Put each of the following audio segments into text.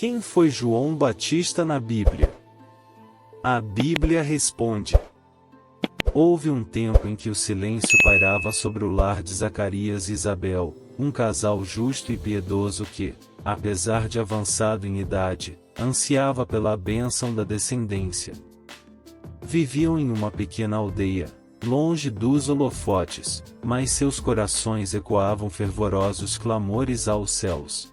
Quem foi João Batista na Bíblia? A Bíblia responde. Houve um tempo em que o silêncio pairava sobre o lar de Zacarias e Isabel, um casal justo e piedoso que, apesar de avançado em idade, ansiava pela bênção da descendência. Viviam em uma pequena aldeia, longe dos holofotes, mas seus corações ecoavam fervorosos clamores aos céus.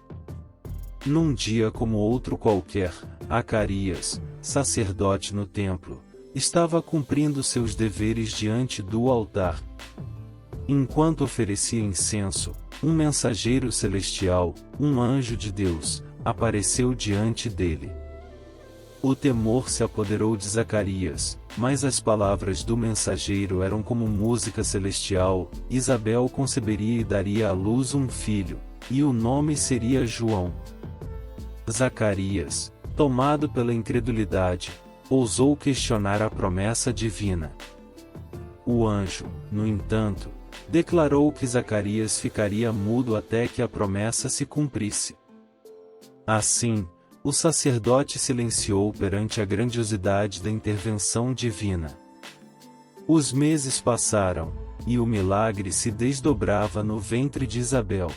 Num dia como outro qualquer, Zacarias, sacerdote no templo, estava cumprindo seus deveres diante do altar. Enquanto oferecia incenso, um mensageiro celestial, um anjo de Deus, apareceu diante dele. O temor se apoderou de Zacarias, mas as palavras do mensageiro eram como música celestial. Isabel conceberia e daria à luz um filho, e o nome seria João. Zacarias, tomado pela incredulidade, ousou questionar a promessa divina. O anjo, no entanto, declarou que Zacarias ficaria mudo até que a promessa se cumprisse. Assim, o sacerdote silenciou perante a grandiosidade da intervenção divina. Os meses passaram, e o milagre se desdobrava no ventre de Isabel.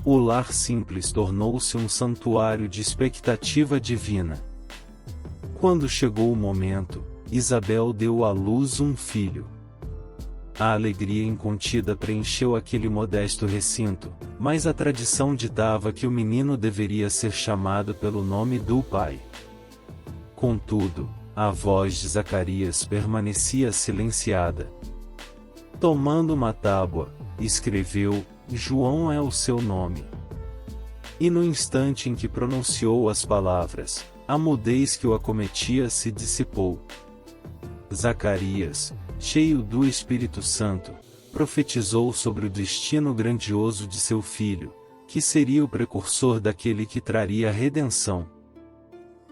O lar simples tornou-se um santuário de expectativa divina. Quando chegou o momento, Isabel deu à luz um filho. A alegria incontida preencheu aquele modesto recinto, mas a tradição ditava que o menino deveria ser chamado pelo nome do pai. Contudo, a voz de Zacarias permanecia silenciada. Tomando uma tábua, escreveu: João é o seu nome. E no instante em que pronunciou as palavras, a mudez que o acometia se dissipou. Zacarias, cheio do Espírito Santo, profetizou sobre o destino grandioso de seu filho, que seria o precursor daquele que traria a redenção.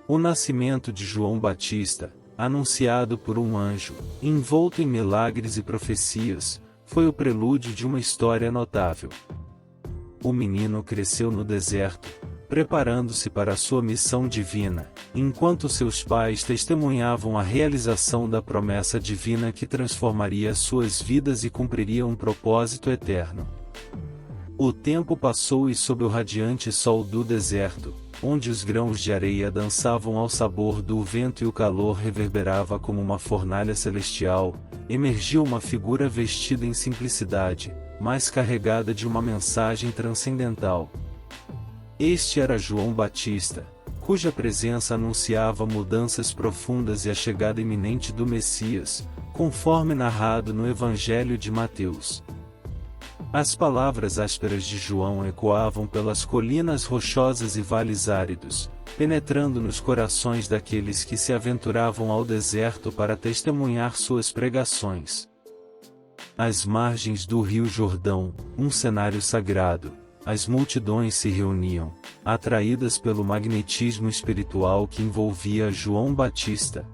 O nascimento de João Batista, anunciado por um anjo, envolto em milagres e profecias, foi o prelúdio de uma história notável. O menino cresceu no deserto, preparando-se para sua missão divina, enquanto seus pais testemunhavam a realização da promessa divina que transformaria suas vidas e cumpriria um propósito eterno. O tempo passou e sob o radiante sol do deserto, onde os grãos de areia dançavam ao sabor do vento e o calor reverberava como uma fornalha celestial, emergiu uma figura vestida em simplicidade, mas carregada de uma mensagem transcendental. Este era João Batista, cuja presença anunciava mudanças profundas e a chegada iminente do Messias, conforme narrado no Evangelho de Mateus. As palavras ásperas de João ecoavam pelas colinas rochosas e vales áridos, penetrando nos corações daqueles que se aventuravam ao deserto para testemunhar suas pregações. Às margens do rio Jordão, um cenário sagrado, as multidões se reuniam, atraídas pelo magnetismo espiritual que envolvia João Batista.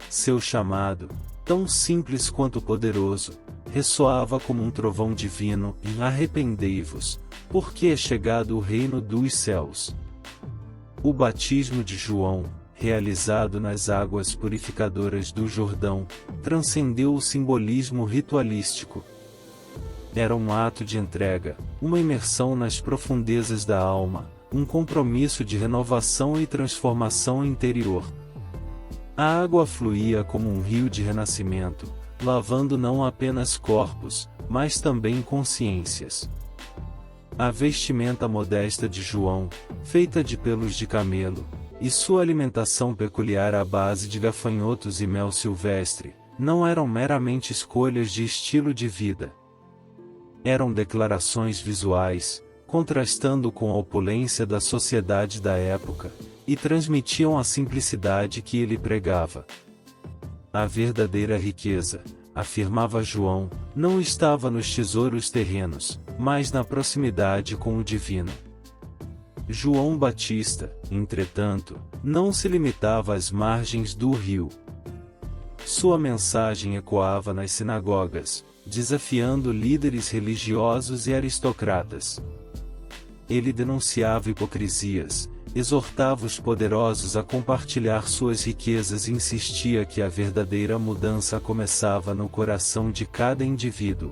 Seu chamado, tão simples quanto poderoso, ressoava como um trovão divino: arrependei-vos, porque é chegado o reino dos céus. O batismo de João, realizado nas águas purificadoras do Jordão, transcendeu o simbolismo ritualístico. Era um ato de entrega, uma imersão nas profundezas da alma, um compromisso de renovação e transformação interior. A água fluía como um rio de renascimento, lavando não apenas corpos, mas também consciências. A vestimenta modesta de João, feita de pelos de camelo, e sua alimentação peculiar à base de gafanhotos e mel silvestre, não eram meramente escolhas de estilo de vida. Eram declarações visuais, contrastando com a opulência da sociedade da época, e transmitiam a simplicidade que ele pregava. A verdadeira riqueza, afirmava João, não estava nos tesouros terrenos, mas na proximidade com o divino. João Batista, entretanto, não se limitava às margens do rio. Sua mensagem ecoava nas sinagogas, desafiando líderes religiosos e aristocratas. Ele denunciava hipocrisias, exortava os poderosos a compartilhar suas riquezas e insistia que a verdadeira mudança começava no coração de cada indivíduo.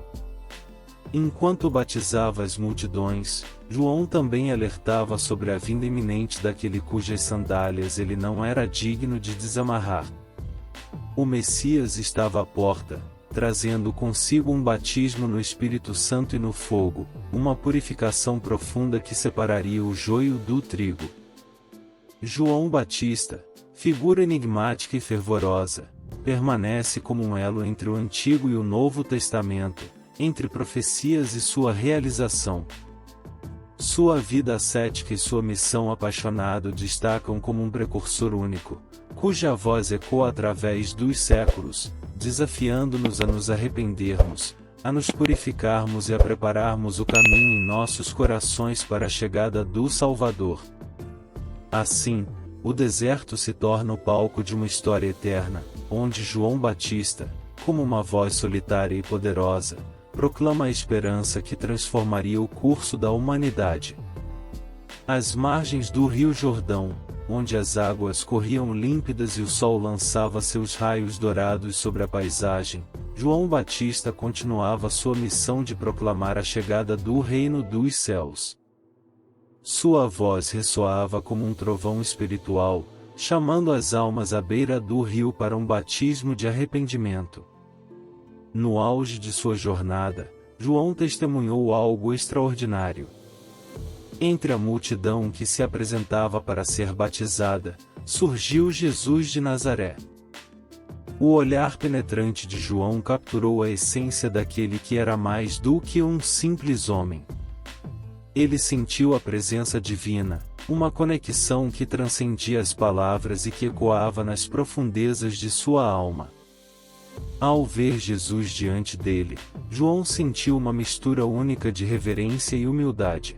Enquanto batizava as multidões, João também alertava sobre a vinda iminente daquele cujas sandálias ele não era digno de desamarrar. O Messias estava à porta, trazendo consigo um batismo no Espírito Santo e no fogo, uma purificação profunda que separaria o joio do trigo. João Batista, figura enigmática e fervorosa, permanece como um elo entre o Antigo e o Novo Testamento, entre profecias e sua realização. Sua vida ascética e sua missão apaixonada destacam como um precursor único, cuja voz ecoa através dos séculos, desafiando-nos a nos arrependermos, a nos purificarmos e a prepararmos o caminho em nossos corações para a chegada do Salvador. Assim, o deserto se torna o palco de uma história eterna, onde João Batista, como uma voz solitária e poderosa, proclama a esperança que transformaria o curso da humanidade. Às margens do Rio Jordão, onde as águas corriam límpidas e o sol lançava seus raios dourados sobre a paisagem, João Batista continuava sua missão de proclamar a chegada do reino dos céus. Sua voz ressoava como um trovão espiritual, chamando as almas à beira do rio para um batismo de arrependimento. No auge de sua jornada, João testemunhou algo extraordinário. Entre a multidão que se apresentava para ser batizada, surgiu Jesus de Nazaré. O olhar penetrante de João capturou a essência daquele que era mais do que um simples homem. Ele sentiu a presença divina, uma conexão que transcendia as palavras e que ecoava nas profundezas de sua alma. Ao ver Jesus diante dele, João sentiu uma mistura única de reverência e humildade.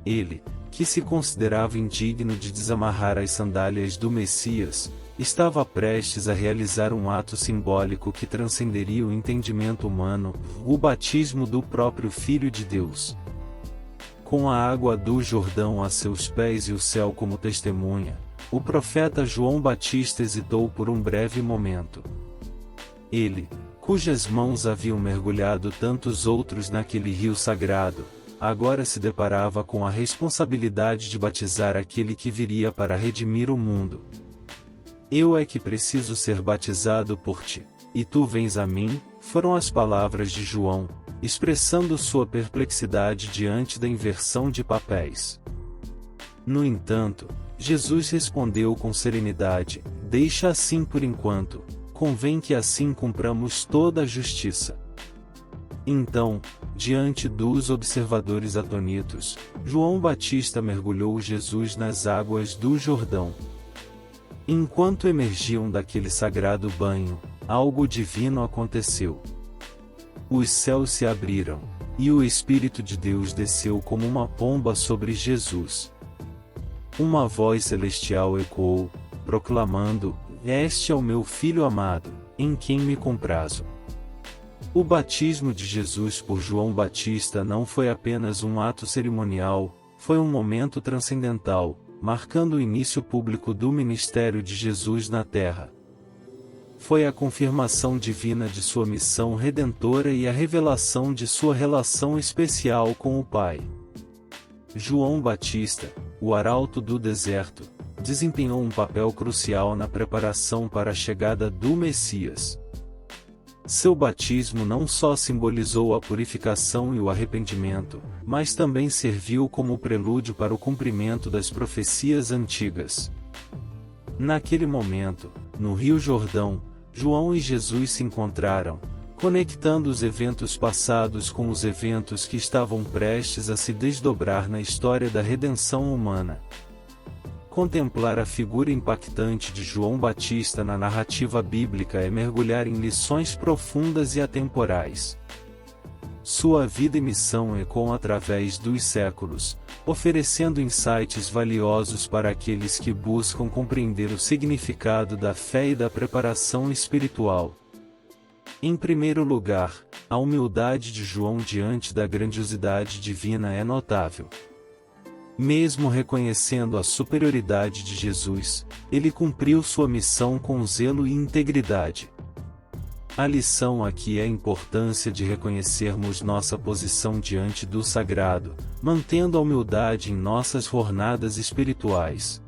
Ele, que se considerava indigno de desamarrar as sandálias do Messias, estava prestes a realizar um ato simbólico que transcenderia o entendimento humano, o batismo do próprio Filho de Deus. Com a água do Jordão a seus pés e o céu como testemunha, o profeta João Batista hesitou por um breve momento. Ele, cujas mãos haviam mergulhado tantos outros naquele rio sagrado, agora se deparava com a responsabilidade de batizar aquele que viria para redimir o mundo. Eu é que preciso ser batizado por ti, e tu vens a mim, foram as palavras de João, expressando sua perplexidade diante da inversão de papéis. No entanto, Jesus respondeu com serenidade: deixa assim por enquanto, convém que assim cumpramos toda a justiça. Então, diante dos observadores atônitos, João Batista mergulhou Jesus nas águas do Jordão. Enquanto emergiam daquele sagrado banho, algo divino aconteceu. Os céus se abriram, e o Espírito de Deus desceu como uma pomba sobre Jesus. Uma voz celestial ecoou, proclamando: este é o meu Filho amado, em quem me comprazo. O batismo de Jesus por João Batista não foi apenas um ato cerimonial, foi um momento transcendental, marcando o início público do ministério de Jesus na terra. Foi a confirmação divina de sua missão redentora e a revelação de sua relação especial com o Pai. João Batista, o arauto do deserto, desempenhou um papel crucial na preparação para a chegada do Messias. Seu batismo não só simbolizou a purificação e o arrependimento, mas também serviu como prelúdio para o cumprimento das profecias antigas. Naquele momento, no Rio Jordão, João e Jesus se encontraram, conectando os eventos passados com os eventos que estavam prestes a se desdobrar na história da redenção humana. Contemplar a figura impactante de João Batista na narrativa bíblica é mergulhar em lições profundas e atemporais. Sua vida e missão ecoam através dos séculos, oferecendo insights valiosos para aqueles que buscam compreender o significado da fé e da preparação espiritual. Em primeiro lugar, a humildade de João diante da grandiosidade divina é notável. Mesmo reconhecendo a superioridade de Jesus, ele cumpriu sua missão com zelo e integridade. A lição aqui é a importância de reconhecermos nossa posição diante do sagrado, mantendo a humildade em nossas jornadas espirituais.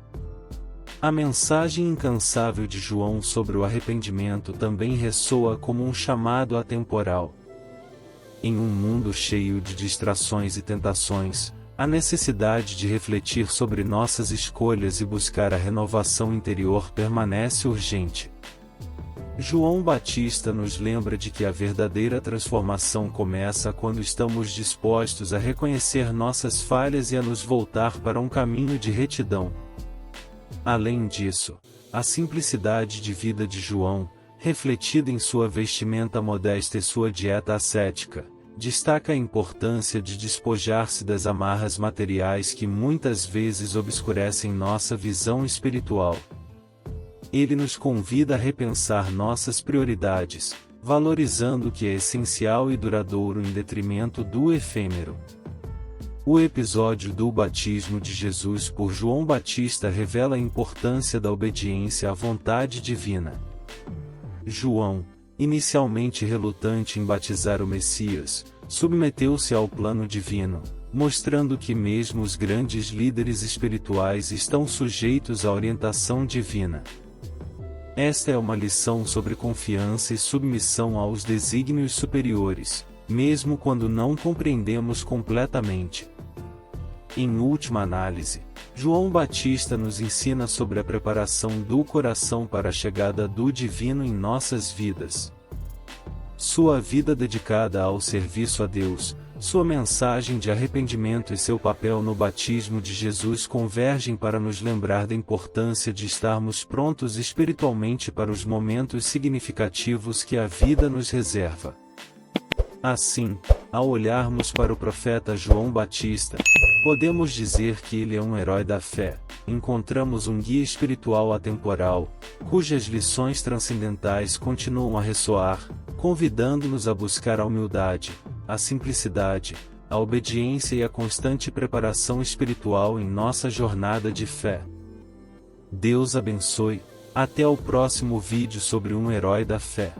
A mensagem incansável de João sobre o arrependimento também ressoa como um chamado atemporal. Em um mundo cheio de distrações e tentações, a necessidade de refletir sobre nossas escolhas e buscar a renovação interior permanece urgente. João Batista nos lembra de que a verdadeira transformação começa quando estamos dispostos a reconhecer nossas falhas e a nos voltar para um caminho de retidão. Além disso, a simplicidade de vida de João, refletida em sua vestimenta modesta e sua dieta ascética, destaca a importância de despojar-se das amarras materiais que muitas vezes obscurecem nossa visão espiritual. Ele nos convida a repensar nossas prioridades, valorizando o que é essencial e duradouro em detrimento do efêmero. O episódio do batismo de Jesus por João Batista revela a importância da obediência à vontade divina. João, inicialmente relutante em batizar o Messias, submeteu-se ao plano divino, mostrando que mesmo os grandes líderes espirituais estão sujeitos à orientação divina. Esta é uma lição sobre confiança e submissão aos desígnios superiores, mesmo quando não compreendemos completamente. Em última análise, João Batista nos ensina sobre a preparação do coração para a chegada do divino em nossas vidas. Sua vida dedicada ao serviço a Deus, sua mensagem de arrependimento e seu papel no batismo de Jesus convergem para nos lembrar da importância de estarmos prontos espiritualmente para os momentos significativos que a vida nos reserva. Assim, ao olharmos para o profeta João Batista, podemos dizer que ele é um herói da fé. Encontramos um guia espiritual atemporal, cujas lições transcendentais continuam a ressoar, convidando-nos a buscar a humildade, a simplicidade, a obediência e a constante preparação espiritual em nossa jornada de fé. Deus abençoe. Até o próximo vídeo sobre um herói da fé.